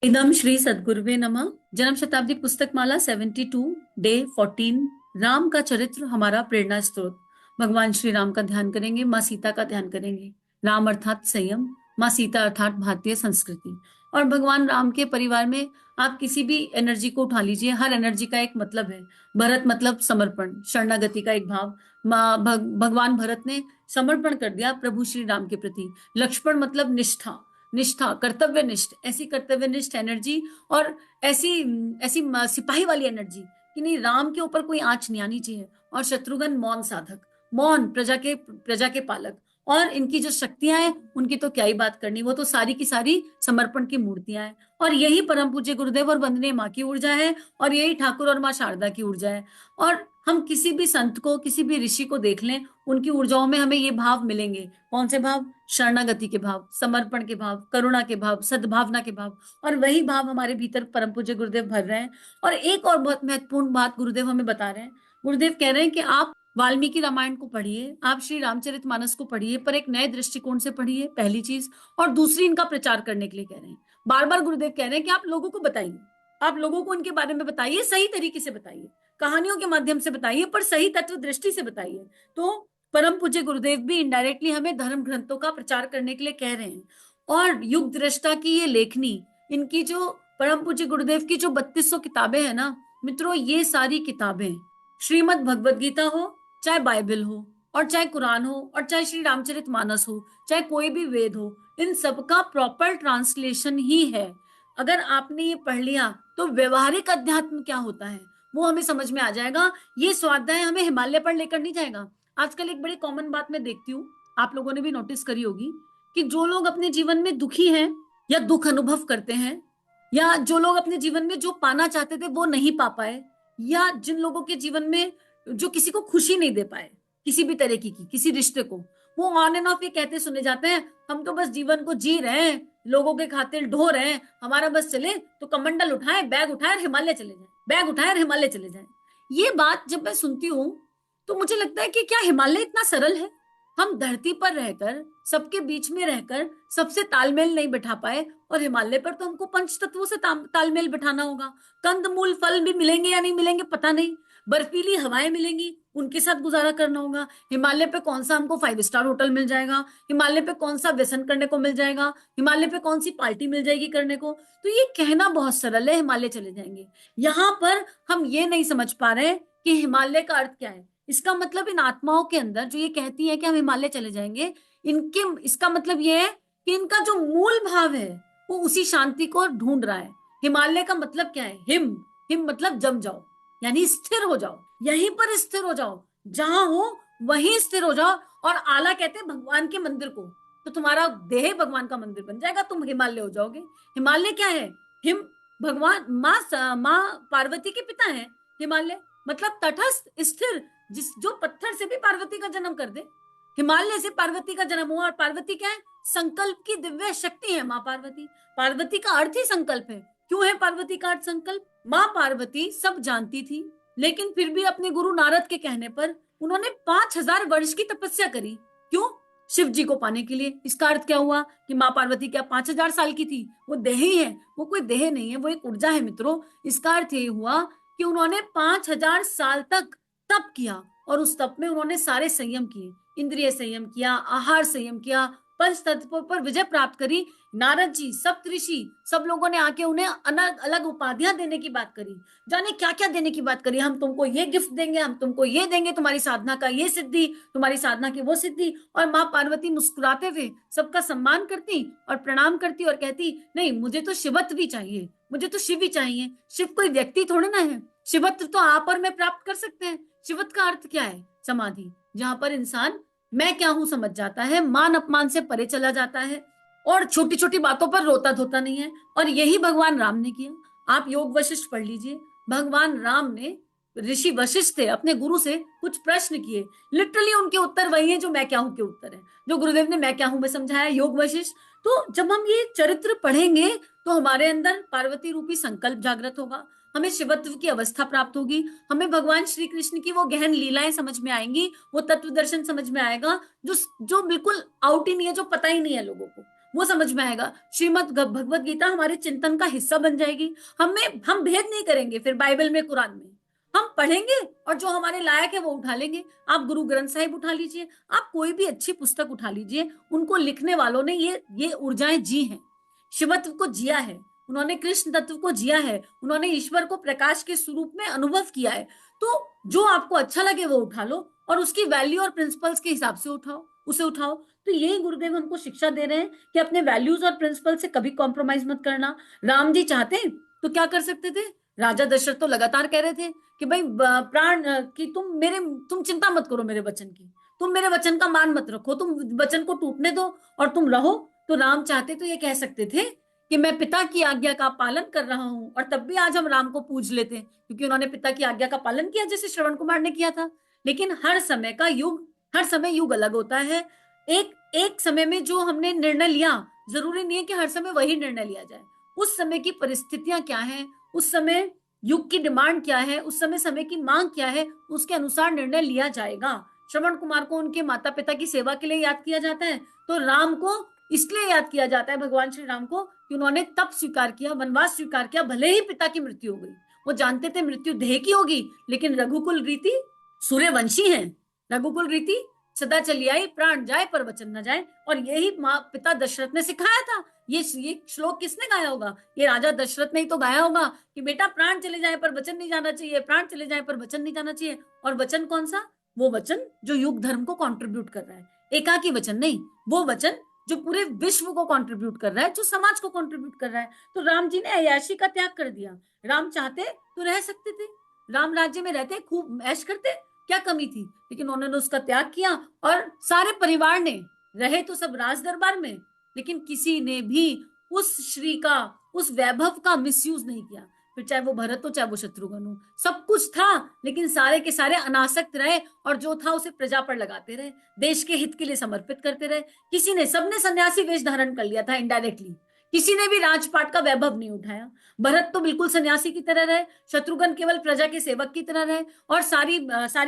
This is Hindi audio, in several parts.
इदम श्री सद्गुरुवे नमः। जन्म शताब्दी पुस्तक माला 72 डे 14। राम का चरित्र हमारा प्रेरणा स्रोत। भगवान श्री राम का ध्यान करेंगे, माँ सीता का ध्यान करेंगे। राम अर्थात संयम, माँ सीता अर्थात भारतीय संस्कृति। और भगवान राम के परिवार में आप किसी भी एनर्जी को उठा लीजिए, हर एनर्जी का एक मतलब है। भरत मतलब समर्पण, शरणागति का एक भाव। भगवान भरत ने समर्पण कर दिया प्रभु श्री राम के प्रति। लक्ष्मण मतलब निष्ठा, निष्ठा, कर्तव्यनिष्ठ, ऐसी कर्तव्यनिष्ठ एनर्जी। और ऐसी ऐसी सिपाही वाली एनर्जी कि नहीं, राम के ऊपर कोई आंच नहीं आनी चाहिए। और शत्रुघ्न मौन साधक, मौन, प्रजा के पालक। और इनकी जो शक्तियां हैं उनकी तो क्या ही बात करनी, वो तो सारी की सारी समर्पण की मूर्तियां हैं। और यही परम पूज्य गुरुदेव और वंदनीय माँ की ऊर्जा है, और यही ठाकुर और माँ शारदा की ऊर्जा है। और हम किसी भी संत को, किसी भी ऋषि को देख लें, उनकी ऊर्जाओं में हमें ये भाव मिलेंगे। कौन से भाव? शरणागति के भाव, समर्पण के भाव, करुणा के भाव, सद्भावना के भाव। और वही भाव हमारे भीतर परम पूज्य गुरुदेव भर रहे हैं। और एक और बहुत महत्वपूर्ण बात गुरुदेव हमें बता रहे हैं। गुरुदेव कह रहे हैं कि आप वाल्मीकि रामायण को पढ़िए, आप श्री रामचरितमानस को पढ़िए, पर एक नए दृष्टिकोण से पढ़िए, पहली चीज। और दूसरी, इनका प्रचार करने के लिए कह रहे हैं। बार बार गुरुदेव कह रहे हैं कि आप लोगों को बताइए, आप लोगों को उनके बारे में बताइए, सही तरीके से बताइए, कहानियों के माध्यम से बताइए, पर सही तत्व दृष्टि से बताइए। तो परम पूज्य गुरुदेव भी इनडायरेक्टली हमें धर्म ग्रंथों का प्रचार करने के लिए कह रहे हैं। और युग दृष्टा की ये लेखनी, इनकी जो परम पूज्य गुरुदेव की जो 3200 किताबें हैं ना मित्रों, ये सारी किताबें, श्रीमद् भगवद गीता हो, चाहे बाइबल हो, और चाहे कुरान हो, और चाहे श्री रामचरित मानस हो, चाहे कोई भी वेद हो, इन सबका प्रॉपर ट्रांसलेशन ही है। अगर आपने ये पढ़ लिया तो व्यवहारिक अध्यात्म क्या होता है वो हमें समझ में आ जाएगा। ये स्वाध्याय हमें हिमालय पर लेकर नहीं जाएगा। आजकल एक बड़ी कॉमन बात मैं देखती हूँ, आप लोगों ने भी नोटिस करी होगी, कि जो लोग अपने जीवन में दुखी हैं या दुख अनुभव करते हैं, या जो लोग अपने जीवन में जो पाना चाहते थे वो नहीं पा पाए, या जिन लोगों के जीवन में जो किसी को खुशी नहीं दे पाए, किसी भी तरीके की, किसी रिश्ते को, वो ऑन एंड ऑफ ये कहते सुने जाते हैं, हम तो बस जीवन को जी रहे हैं, लोगों के खातिर ढो रहे हैं, हमारा बस चले तो कमंडल उठाए, बैग उठाए और हिमालय चले जाए, बैग उठाए और हिमालय चले जाए। ये बात जब मैं सुनती हूँ तो मुझे लगता है कि क्या हिमालय इतना सरल है? हम धरती पर रहकर, सबके बीच में रहकर सबसे तालमेल नहीं बैठा पाए, और हिमालय पर तो हमको पंच तत्वों से तालमेल बैठाना होगा। कंद मूल फल भी मिलेंगे या नहीं मिलेंगे पता नहीं, बर्फीली हवाएं मिलेंगी, उनके साथ गुजारा करना होगा। हिमालय पे कौन सा हमको 5 स्टार होटल मिल जाएगा, हिमालय पे कौन सा व्यसन करने को मिल जाएगा, हिमालय पे कौन सी पार्टी मिल जाएगी करने को। तो ये कहना बहुत सरल है, हिमालय चले जाएंगे। यहाँ पर हम ये नहीं समझ पा रहे कि हिमालय का अर्थ क्या है। इसका मतलब इन आत्माओं के अंदर जो ये कहती है कि हम हिमालय चले जाएंगे, इनके, इसका मतलब ये है कि इनका जो मूल भाव है वो उसी शांति को ढूंढ रहा है। हिमालय का मतलब क्या है? हिम, हिम मतलब जम जाओ, यानी स्थिर हो जाओ, यहीं पर स्थिर हो जाओ, जहां हो वहीं स्थिर हो जाओ। और आला कहते हैं भगवान के मंदिर को, तो तुम्हारा देह भगवान का मंदिर बन जाएगा, तुम हिमालय हो जाओगे। हिमालय क्या है? हिम, भगवान, माँ पार्वती के पिता है हिमालय, मतलब तटस्थ, स्थिर, जिस जो पत्थर से भी पार्वती का जन्म कर दे। हिमालय से पार्वती का जन्म हुआ, और पार्वती क्या है? संकल्प की दिव्य शक्ति है माँ पार्वती। पार्वती का अर्थ ही संकल्प है। क्यों है पार्वती का अर्थ संकल्प? माँ पार्वती सब जानती थी, लेकिन फिर भी अपने गुरु नारद के कहने पर उन्होंने 5000 वर्ष की तपस्या करी। क्यों? शिव जी को पाने के लिए। इसका अर्थ क्या हुआ कि माँ पार्वती क्या 5000 साल की थी? वो देह ही है, वो कोई देह नहीं है, वो एक ऊर्जा है मित्रों। इसका अर्थ ये हुआ कि उन्होंने 5000 साल तक तप किया, और उस तप में उन्होंने सारे संयम किए, इंद्रिय संयम किया, आहार संयम किया, पंच तत्वों पर विजय प्राप्त करी। नारद जी, सप्तऋषि, सब लोगों ने आके उन्हें अलग अलग उपाधियां देने की बात करी, जाने क्या क्या देने की बात करी। हम तुमको ये गिफ्ट देंगे, हम तुमको ये देंगे, तुम्हारी साधना का ये सिद्धि, तुम्हारी साधना की वो सिद्धि। और माँ पार्वती मुस्कुराते हुए सबका सम्मान करती और प्रणाम करती और कहती, नहीं, मुझे तो शिवत्व भी चाहिए, मुझे तो शिव ही चाहिए। शिव कोई व्यक्ति थोड़े ना है, शिवत्व तो आप और मैं प्राप्त कर सकते हैं। शिवत्व का अर्थ क्या है? समाधि, जहां पर इंसान मैं क्या हूं समझ जाता है, मान अपमान से परे चला जाता है, और छोटी छोटी बातों पर रोता धोता नहीं है। और यही भगवान राम ने किया। आप योग वशिष्ठ पढ़ लीजिए, भगवान राम ने, ऋषि वशिष्ठ थे, अपने गुरु से कुछ प्रश्न किए, लिटरली उनके उत्तर वही है जो मैं क्या हूं के उत्तर है, जो गुरुदेव ने मैं क्या हूं में समझाया, योग वशिष्ठ। तो जब हम ये चरित्र पढ़ेंगे तो हमारे अंदर पार्वती रूपी संकल्प जागृत होगा, हमें शिवत्व की अवस्था प्राप्त होगी, हमें भगवान श्री कृष्ण की वो गहन लीलाएं समझ में आएंगी, वो तत्व दर्शन समझ में आएगा जो जो बिल्कुल आउट ही नहीं है, जो पता ही नहीं है लोगों को। वो समझ में आएगा। श्रीमद् भगवत गीता हमारे चिंतन का हिस्सा बन जाएगी। हम भेद नहीं करेंगे फिर बाइबल में, कुरान में। हम पढ़ेंगे और जो हमारे लायक है वो उठा लेंगे। आप गुरु ग्रंथ साहिब उठा लीजिए, आप कोई भी अच्छी पुस्तक उठा लीजिए, उनको लिखने वालों ने ये ऊर्जाएं जी हैं, शिवत्व को जिया है, उन्होंने कृष्ण तत्व को जिया है, उन्होंने ईश्वर को प्रकाश के स्वरूप में अनुभव किया है। तो जो आपको अच्छा लगे वो उठा लो और उसकी वैल्यू और प्रिंसिपल्स के हिसाब से उसे उठाओ। तो यही गुरुदेव हमको शिक्षा दे रहे हैं कि अपने वैल्यूज और प्रिंसिपल से कभी कॉम्प्रोमाइज मत करना। राम जी चाहते तो क्या कर सकते थे? राजा दशरथ तो लगातार कह रहे थे कि भाई प्राण कि तुम चिंता मत करो मेरे वचन की, तुम मेरे वचन का मान मत रखो, तुम वचन को टूटने दो और तुम रहो। तो राम चाहते तो ये कह सकते थे कि मैं पिता की आज्ञा का पालन कर रहा हूं, और तब भी आज हम राम को पूज लेते क्योंकि उन्होंने पिता की आज्ञा का पालन किया, जैसे श्रवण कुमार ने किया था। लेकिन हर समय युग अलग होता है। एक एक समय में जो हमने निर्णय लिया, जरूरी नहीं है कि हर समय वही निर्णय लिया जाए। उस समय की परिस्थितियां क्या है, उस समय युग की डिमांड क्या है, उस समय की मांग क्या है, उसके अनुसार निर्णय लिया जाएगा। श्रवण कुमार को उनके माता पिता की सेवा के लिए याद किया जाता है, तो राम को इसलिए याद किया जाता है, भगवान श्री राम को, कि उन्होंने तप स्वीकार किया, वनवास स्वीकार किया, भले ही पिता की मृत्यु हो गई। वो जानते थे मृत्यु देह की होगी, लेकिन रघुकुल रीति सूर्यवंशी है। रघुकुल रीति सदा चली आई, प्राण जाए पर वचन न जाए। और यही माँ पिता दशरथ ने सिखाया था। ये श्लोक किसने गाया होगा? ये राजा दशरथ ने ही तो गाया होगा कि बेटा प्राण चले जाए पर वचन नहीं जाना चाहिए, प्राण चले जाए पर वचन नहीं जाना चाहिए। और वचन कौन सा? वो वचन जो युग धर्म को कंट्रीब्यूट कर रहा है, एकाकी वचन नहीं, वो वचन जो पूरे विश्व को कंट्रीब्यूट कर रहा है, जो समाज को कंट्रीब्यूट कर रहा है। तो राम जी ने अय्याशी का त्याग कर दिया। राम चाहते तो रह सकते थे, राम राज्य में रहते, खूब ऐश करते, क्या कमी थी? लेकिन उन्होंने उसका त्याग किया और सारे परिवार ने, रहे तो सब राज दरबार में, लेकिन किसी ने भी उस श्री का, उस वैभव का मिसयूज नहीं किया। फिर चाहे वो भरत हो चाहे वो शत्रुघ्न हो, सब कुछ था, लेकिन सारे के सारे अनासक्त रहे और जो था उसे प्रजा पर लगाते रहे, देश के हित के लिए समर्पित करते रहे। किसी ने, सबने सन्यासी वेश धारण कर लिया था इनडायरेक्टली, किसी ने भी राजपाट का वैभव नहीं उठाया। भरत तो बिल्कुल सन्यासी की तरह रहे, शत्रुघ्न केवल प्रजा के सेवक की तरह रहे, और सारी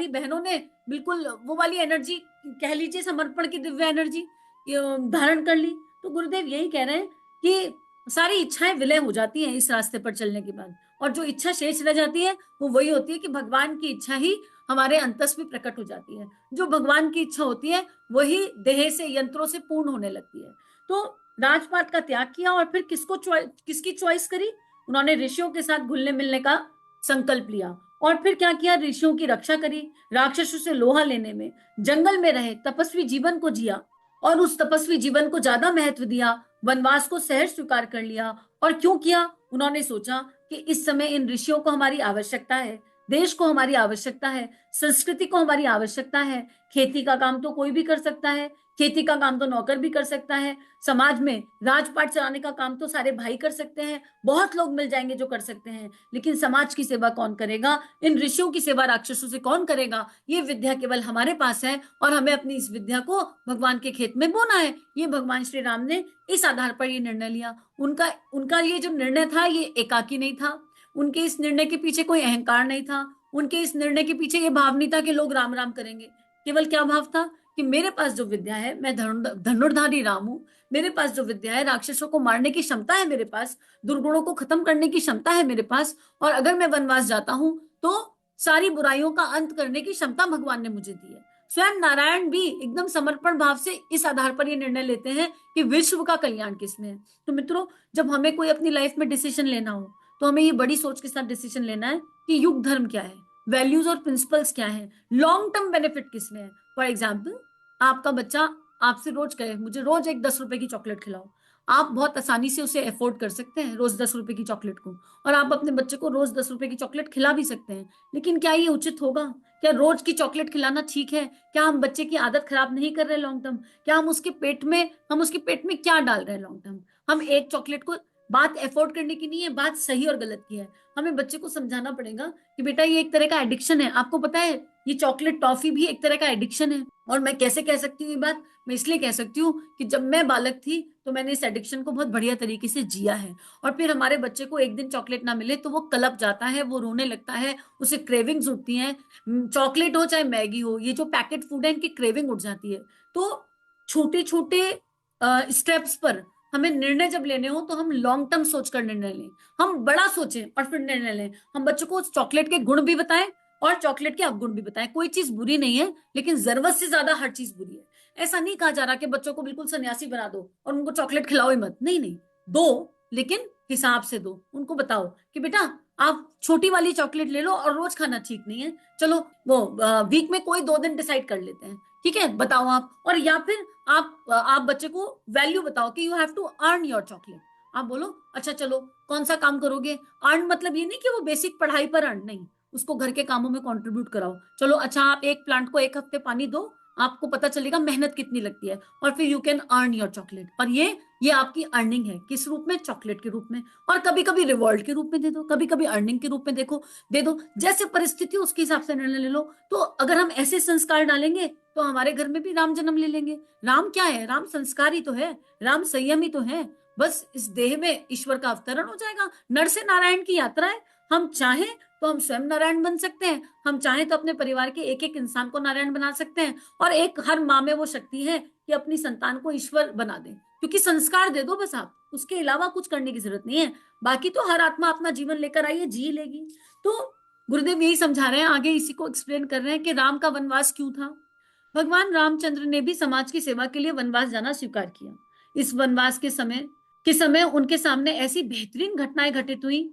बहनों ने बिल्कुल वो वाली एनर्जी, कह लीजिए समर्पण की दिव्य एनर्जी धारण कर ली। तो गुरुदेव यही कह रहे हैं कि सारी इच्छाएं विलय हो जाती हैं इस रास्ते पर चलने के बाद, और जो इच्छा शेष रह जाती है वो वही होती है कि भगवान की इच्छा ही हमारे अंतस में प्रकट हो जाती है। जो भगवान की इच्छा होती है वही देह से, यंत्रों से पूर्ण होने लगती है। तो राजपाट का त्याग किया और फिर किसकी चॉइस करी? उन्होंने ऋषियों के साथ घुलने मिलने का संकल्प लिया। और फिर क्या किया? ऋषियों की रक्षा करी, राक्षसों से लोहा लेने में जंगल में रहे, तपस्वी जीवन को जिया, और उस तपस्वी जीवन को ज्यादा महत्व दिया, वनवास को सहज स्वीकार कर लिया। और क्यों किया? उन्होंने सोचा कि इस समय इन ऋषियों को हमारी आवश्यकता है, देश को हमारी आवश्यकता है, संस्कृति को हमारी आवश्यकता है। खेती का काम तो कोई भी कर सकता है, खेती का काम तो नौकर भी कर सकता है, समाज में राजपाट चलाने का काम तो सारे भाई कर सकते हैं, बहुत लोग मिल जाएंगे जो कर सकते हैं, लेकिन समाज की सेवा कौन करेगा? इन ऋषियों की सेवा राक्षसों से कौन करेगा? ये विद्या केवल हमारे पास है और हमें अपनी इस विद्या को भगवान के खेत में बोना है। ये भगवान श्री राम ने इस आधार पर ये निर्णय लिया। उनका उनका ये जो निर्णय था ये एकाकी नहीं था, उनके इस निर्णय के पीछे कोई अहंकार नहीं था, उनके इस निर्णय के पीछे ये भाव नहीं था कि लोग राम राम करेंगे। केवल क्या भाव था कि मेरे पास जो विद्या है, मैं धनुर्धारी राम हूं, मेरे पास जो विद्या है, राक्षसों को मारने की क्षमता है मेरे पास, दुर्गुणों को खत्म करने की क्षमता है मेरे पास, और अगर मैं वनवास जाता हूं तो सारी बुराइयों का अंत करने की क्षमता भगवान ने मुझे दी है। स्वयं नारायण भी एकदम समर्पण भाव से इस आधार पर ये निर्णय लेते हैं कि विश्व का कल्याण किसमें है। तो मित्रों, जब हमें कोई अपनी लाइफ में डिसीजन लेना हो तो हमें ये बड़ी सोच के साथ डिसीजन लेना है कि युग धर्म क्या है, वैल्यूज और प्रिंसिपल्स क्या है, लॉन्ग टर्म बेनिफिट किसमें है। फॉर एग्जाम्पल, आपका बच्चा आपसे रोज कहे मुझे रोज एक 10 रुपए की चॉकलेट खिलाओ, आप बहुत आसानी से उसे अफोर्ड कर सकते हैं रोज 10 रुपए की चॉकलेट को, और आप अपने बच्चे को रोज 10 रुपए की चॉकलेट खिला भी सकते हैं। लेकिन क्या ये उचित होगा? क्या रोज की चॉकलेट खिलाना ठीक है? क्या हम बच्चे की आदत खराब नहीं कर रहे लॉन्ग टर्म? क्या हम उसके पेट में क्या डाल रहे हैं लॉन्ग टर्म? हम एक चॉकलेट को, बात अफोर्ड करने की नहीं है, बात सही और गलत की है। हमें बच्चे को समझाना पड़ेगा कि बेटा ये एक तरह का एडिक्शन है, आपको पता है ये चॉकलेट टॉफी भी एक तरह का एडिक्शन है। और मैं कैसे कह सकती हूँ ये बात? मैं इसलिए कह सकती हूँ कि जब मैं बालक थी तो मैंने इस एडिक्शन को बहुत बढ़िया तरीके से जिया है। और फिर हमारे बच्चे को एक दिन चॉकलेट ना मिले तो वो कलप जाता है, वो रोने लगता है, उसे क्रेविंग्स उठती हैं, चॉकलेट हो चाहे मैगी हो, ये जो पैकेट फूड है इनकी क्रेविंग उठ जाती है। तो छोटे छोटे स्टेप्स पर हमें निर्णय जब लेने हो तो हम लॉन्ग टर्म सोचकर निर्णय लें, हम बड़ा सोचें और फिर निर्णय लें। हम बच्चों को चॉकलेट के गुण भी बताएं और चॉकलेट के अवगुण भी बताएं। कोई चीज बुरी नहीं है, लेकिन जरूरत से ज्यादा हर चीज बुरी है। ऐसा नहीं कहा जा रहा कि बच्चों को बिल्कुल सन्यासी बना दो और उनको चॉकलेट खिलाओ ही मत, नहीं नहीं, दो, लेकिन हिसाब से दो। उनको बताओ कि बेटा आप छोटी वाली चॉकलेट ले लो और रोज खाना ठीक नहीं है, चलो वो वीक में कोई 2 दिन डिसाइड कर लेते हैं, ठीक है, बताओ आप। और या फिर आप बच्चे को वैल्यू बताओ कि you have to earn your chocolate. आप बोलो अच्छा चलो कौन सा काम करोगे, अर्न मतलब ये नहीं कि वो बेसिक पढ़ाई पर अर्न, नहीं, उसको घर के कामों में कंट्रीब्यूट कराओ। चलो अच्छा आप एक प्लांट को 1 हफ्ते पानी दो, आपको पता चलेगा मेहनत कितनी लगती है, और फिर you can earn your chocolate. और ये आपकी अर्निंग है, किस रूप में, चॉकलेट के रूप में। और कभी कभी रिवॉर्ड के रूप में दे दो, कभी कभी अर्निंग के रूप में देखो दे दो, जैसे परिस्थिति उसके हिसाब से निर्णय ले लो। तो अगर हम ऐसे संस्कार डालेंगे तो हमारे घर में भी राम जन्म ले लेंगे। राम क्या है, राम संस्कारी तो है, राम संयमी तो है। बस इस देह में ईश्वर का अवतरण हो जाएगा, नर से नारायण की यात्रा है। हम चाहें तो हम स्वयं नारायण बन सकते हैं, हम चाहें तो अपने परिवार के एक एक इंसान को नारायण बना सकते हैं। और एक हर माँ में वो शक्ति है कि अपनी संतान को ईश्वर बना दे, क्योंकि संस्कार दे दो बस आप, उसके अलावा कुछ करने की जरूरत नहीं है। बाकी तो हर आत्मा अपना जीवन लेकर आई है, जी लेगी। तो गुरुदेव यही समझा रहे हैं, आगे इसी को एक्सप्लेन कर रहे हैं कि राम का वनवास क्यों था। भगवान रामचंद्र ने भी समाज की सेवा के लिए वनवास जाना स्वीकार किया। इस वनवास के समय उनके सामने ऐसी बेहतरीन घटनाएं घटित हुई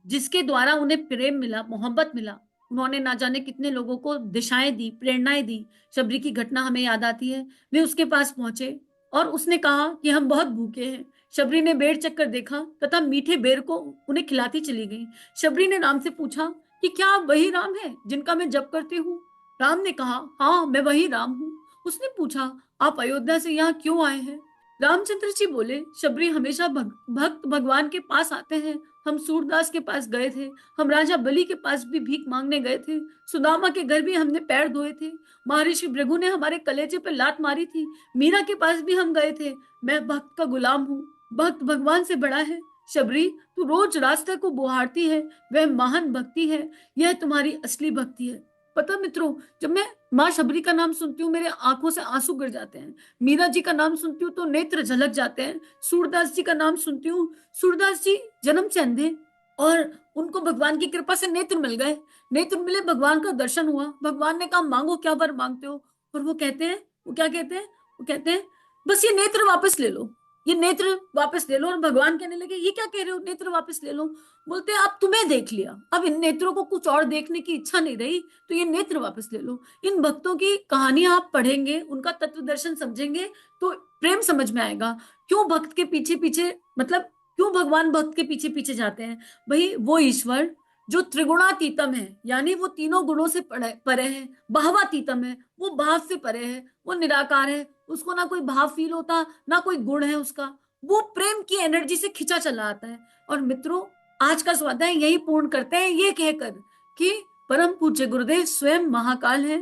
जिसके द्वारा उन्हें प्रेम मिला, मोहब्बत मिला। उन्होंने ना जाने कितने लोगों को दिशाएं दी, प्रेरणाएं दी। शबरी की घटना हमें याद आती है। वे उसके पास पहुंचे और उसने कहा कि हम बहुत भूखे हैं। शबरी ने बेर चक्कर देखा तथा मीठे बेर को उन्हें खिलाती चली गई। शबरी ने राम से पूछा कि क्या आप वही राम है जिनका मैं जप करती हूँ। राम ने कहा हाँ मैं वही राम हूँ। उसने पूछा आप अयोध्या से यहाँ क्यों आए हैं। रामचंद्र जी बोले शबरी हमेशा भक्त भगवान के पास आते हैं। हम सूरदास के पास गए थे, हम राजा बलि के पास भी भीख मांगने गए थे, सुदामा के घर भी हमने पैर धोए थे, महर्षि भृगु ने हमारे कलेजे पे लात मारी थी, मीरा के पास भी हम गए थे। मैं भक्त का गुलाम हूँ, भक्त भगवान से बड़ा है। शबरी तू रोज रास्ते को बुहारती है, वह महान भक्ति है, यह तुम्हारी असली भक्ति है। पता मित्रों, जब मैं माँ शबरी का नाम सुनती हूँ मेरे आंखों से आंसू गिर जाते हैं। मीरा जी का नाम सुनती हूँ तो नेत्र झलक जाते हैं। सूरदास जी का नाम सुनती हूँ, सूरदास जी जन्म से अंधे और उनको भगवान की कृपा से नेत्र मिल गए, नेत्र मिले, भगवान का दर्शन हुआ। भगवान ने कहा मांगो क्या वर मांगते हो, और वो कहते हैं, वो क्या कहते हैं, वो कहते हैं बस ये नेत्र वापस ले लो, ये नेत्र वापस ले लो। और भगवान कहने लगे ये क्या कह रहे हो, नेत्र वापस ले लो। बोलते हैं अब तुम्हें देख लिया, अब इन नेत्रों को कुछ और देखने की इच्छा नहीं रही, तो ये नेत्र वापस ले लो। इन भक्तों की कहानियां आप पढ़ेंगे, उनका तत्व दर्शन समझेंगे तो प्रेम समझ में आएगा। क्यों भक्त के पीछे पीछे, मतलब क्यों भगवान भक्त के पीछे पीछे जाते हैं। भाई वो ईश्वर जो त्रिगुणातीतम है, यानी वो तीनों गुणों से परे है, भावातीतम है, वो भाव से परे है, वो निराकार है, उसको ना कोई भाव फील होता ना कोई गुण है उसका, वो प्रेम की एनर्जी से खिंचा चला आता है। और मित्रों आज का स्वाध्याय यही पूर्ण करते हैं ये कहकर कि परम पूज्य गुरुदेव स्वयं महाकाल है,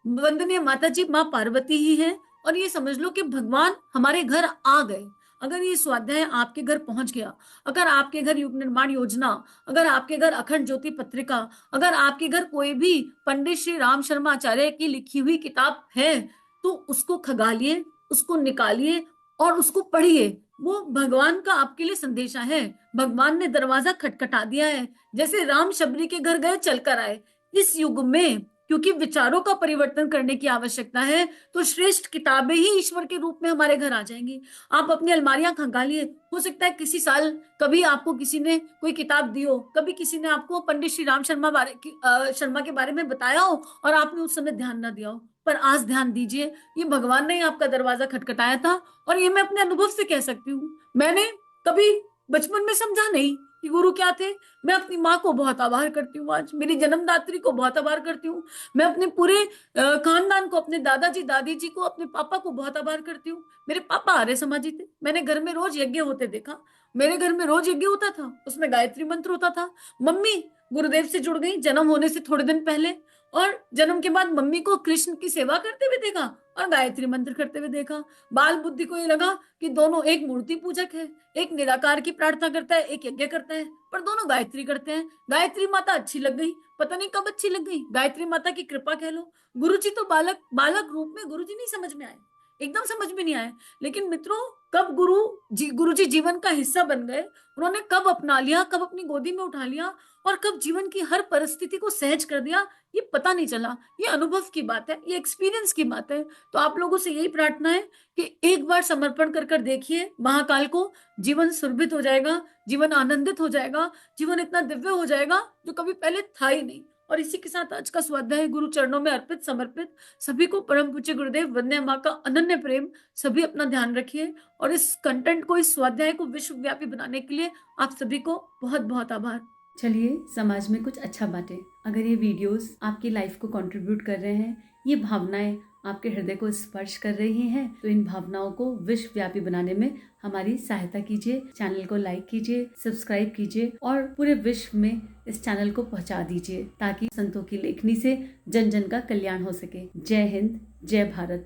वंदनीय माता जी माँ पार्वती ही है। और ये समझ लो कि भगवान हमारे घर आ गए। अगर ये स्वाध्याय आपके घर पहुंच गया, अगर आपके घर युग निर्माण योजना, अगर आपके घर अखंड ज्योति पत्रिका, अगर आपके घर कोई भी पंडित श्री राम शर्मा आचार्य की लिखी हुई किताब है, तो उसको खगालिए, उसको निकालिए और उसको पढ़िए। वो भगवान का आपके लिए संदेशा है। भगवान ने दरवाजा खटखटा दिया है, जैसे राम शबरी के घर गए चलकर आए। इस युग में क्योंकि विचारों का परिवर्तन करने की आवश्यकता है, तो श्रेष्ठ किताबें ही ईश्वर के रूप में हमारे घर आ जाएंगी। आप अपनी अलमारियां खंगालिए, हो सकता है किसी साल कभी आपको किसी ने कोई किताब दी हो, कभी किसी ने आपको पंडित श्री राम शर्मा के बारे में बताया हो और आपने उस समय ध्यान ना दिया हो, पर आज ध्यान दीजिए, ये भगवान ने ही आपका दरवाजा खटखटाया था। और ये मैं अपने अनुभव से कह सकती हूँ, मैंने कभी बचपन में समझा नहीं कि गुरु क्या थे। मैं अपनी माँ को बहुत आभार करती हूँ, आज मेरी जन्मदात्री को बहुत आभार करती हूँ। मैं अपने पूरे खानदान को, अपने दादाजी दादी जी को, अपने पापा को बहुत आभार करती हूँ। मेरे पापा आर्य समाजी थे, मैंने घर में रोज यज्ञ होते देखा, मेरे घर में रोज यज्ञ होता था, उसमें गायत्री मंत्र होता था। मम्मी गुरुदेव से जुड़ गई जन्म होने से थोड़े दिन पहले, और जन्म के बाद मम्मी को कृष्ण की सेवा करते हुए देखा और गायत्री मंत्र करते हुए देखा। बाल बुद्धि को ये लगा कि दोनों एक मूर्ति पूजक है, एक निराकार की प्रार्थना करता है, एक यज्ञ करता है, पर दोनों गायत्री करते हैं। गायत्री माता अच्छी लग गई, पता नहीं कब अच्छी लग गई, गायत्री माता की कृपा कह लो। गुरुजी तो बालक बालक रूप में गुरुजी नहीं समझ में आए, एकदम समझ में नहीं आए। लेकिन मित्रों, कब गुरु जी जीवन का हिस्सा बन गए, उन्होंने कब अपना लिया, कब अपनी गोदी में उठा लिया और कब जीवन की हर परिस्थिति को सहज कर दिया, ये पता नहीं चला। ये अनुभव की बात है, ये एक्सपीरियंस की बात है। तो आप लोगों से यही प्रार्थना है कि एक बार समर्पण कर कर देखिए महाकाल को, जीवन सुरभित हो जाएगा, जीवन आनंदित हो जाएगा, जीवन इतना दिव्य हो जाएगा जो कभी पहले था ही नहीं। और इसी के साथ आज का स्वाध्याय गुरु चरणों में अर्पित समर्पित। सभी को परम पूज्य गुरुदेव वंदे माँ का अनन्य प्रेम। सभी अपना ध्यान रखिए और इस कंटेंट को, इस स्वाध्याय को विश्वव्यापी बनाने के लिए आप सभी को बहुत बहुत आभार। चलिए समाज में कुछ अच्छा बांटें। अगर ये वीडियोस आपकी लाइफ को कंट्रीब्यूट कर रहे हैं, ये भावनाएं आपके हृदय को स्पर्श कर रही हैं, तो इन भावनाओं को विश्वव्यापी बनाने में हमारी सहायता कीजिए। चैनल को लाइक कीजिए, सब्सक्राइब कीजिए और पूरे विश्व में इस चैनल को पहुंचा दीजिए ताकि संतों की लेखनी से जन जन का कल्याण हो सके। जय हिंद, जय भारत।